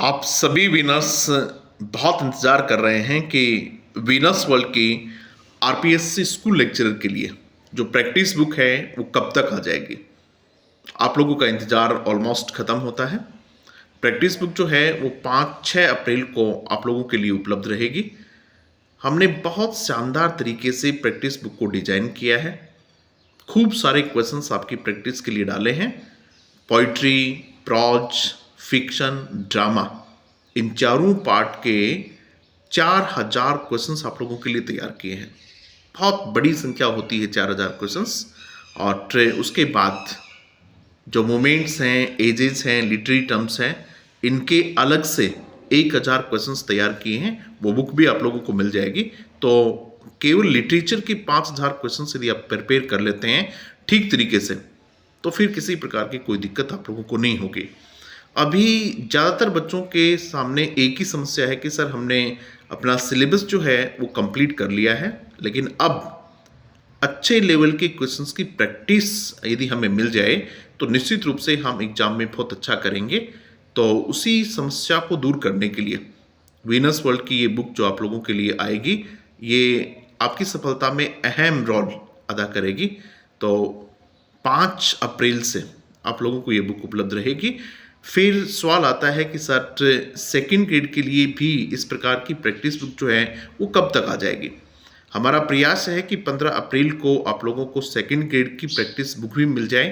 आप सभी विनर्स बहुत इंतज़ार कर रहे हैं कि विनर्स वर्ल्ड की आरपीएससी स्कूल लेक्चरर के लिए जो प्रैक्टिस बुक है वो कब तक आ जाएगी। आप लोगों का इंतज़ार ऑलमोस्ट ख़त्म होता है। प्रैक्टिस बुक जो है वो 5-6 अप्रैल को आप लोगों के लिए उपलब्ध रहेगी। हमने बहुत शानदार तरीके से प्रैक्टिस बुक को डिज़ाइन किया है। खूब सारे क्वेश्चंस आपकी प्रैक्टिस के लिए डाले हैं। पोइट्री, प्रॉज, फिक्शन, ड्रामा, इन चारों पार्ट के 4000 क्वेश्चंस आप लोगों के लिए तैयार किए हैं। बहुत बड़ी संख्या होती है 4000 क्वेश्चंस। और उसके बाद जो मोमेंट्स हैं, एजेस हैं, लिटरेरी टर्म्स हैं, इनके अलग से 1000 क्वेश्चंस तैयार किए हैं। वो बुक भी आप लोगों को मिल जाएगी। तो केवल लिटरेचर के 5000 क्वेश्चंस यदि आप प्रिपेयर कर लेते हैं ठीक तरीके से तो फिर किसी प्रकार की कोई दिक्कत आप लोगों को नहीं होगी। अभी ज़्यादातर बच्चों के सामने एक ही समस्या है कि सर हमने अपना सिलेबस जो है वो कंप्लीट कर लिया है, लेकिन अब अच्छे लेवल के क्वेश्चंस की प्रैक्टिस यदि हमें मिल जाए तो निश्चित रूप से हम एग्जाम में बहुत अच्छा करेंगे। तो उसी समस्या को दूर करने के लिए विनर्स वर्ल्ड की ये बुक जो आप लोगों के लिए आएगी, ये आपकी सफलता में अहम रोल अदा करेगी। तो 5 अप्रैल से आप लोगों को ये बुक उपलब्ध रहेगी। फिर सवाल आता है कि सर सेकंड ग्रेड के लिए भी इस प्रकार की प्रैक्टिस बुक जो है वो कब तक आ जाएगी। हमारा प्रयास है कि 15 अप्रैल को आप लोगों को सेकंड ग्रेड की प्रैक्टिस बुक भी मिल जाए।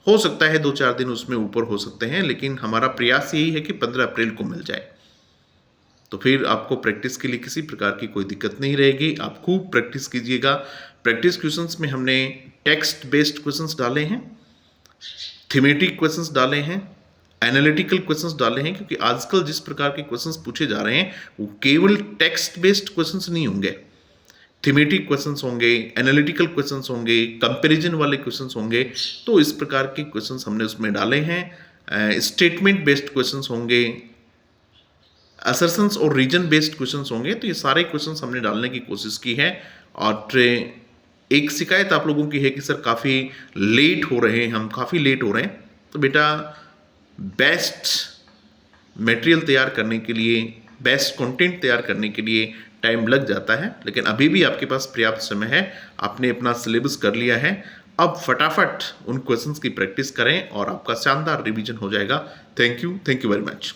हो सकता है 2-4 दिन उसमें ऊपर हो सकते हैं, लेकिन हमारा प्रयास यही है कि 15 अप्रैल को मिल जाए। तो फिर आपको प्रैक्टिस के लिए किसी प्रकार की कोई दिक्कत नहीं रहेगी। आप खूब प्रैक्टिस कीजिएगा। प्रैक्टिस क्वेश्चंस में हमने टेक्स्ट बेस्ड क्वेश्चंस डाले हैं, थीमेटिक क्वेश्चंस डाले हैं, एनालिटिकल क्वेश्चंस डाले हैं, क्योंकि आजकल जिस प्रकार के क्वेश्चंस पूछे जा रहे हैं वो केवल टेक्स्ट बेस्ड क्वेश्चंस नहीं होंगे। थीमेटिक क्वेश्चंस होंगे, एनालिटिकल क्वेश्चंस होंगे, कंपैरिजन वाले क्वेश्चंस होंगे। तो इस प्रकार के क्वेश्चंस हमने उसमें डाले हैं। स्टेटमेंट बेस्ड क्वेश्चंस होंगे, असर्शंस और रीजन बेस्ड क्वेश्चंस होंगे। तो ये सारे क्वेश्चंस हमने डालने की कोशिश की है। और एक शिकायत आप लोगों की है कि सर काफ़ी लेट हो रहे हैं, हम काफ़ी लेट हो रहे हैं। तो बेटा, बेस्ट मटेरियल तैयार करने के लिए, बेस्ट कंटेंट तैयार करने के लिए टाइम लग जाता है, लेकिन अभी भी आपके पास पर्याप्त समय है। आपने अपना सिलेबस कर लिया है। अब फटाफट उन क्वेश्चंस की प्रैक्टिस करें और आपका शानदार रिवीजन हो जाएगा। Thank you very much.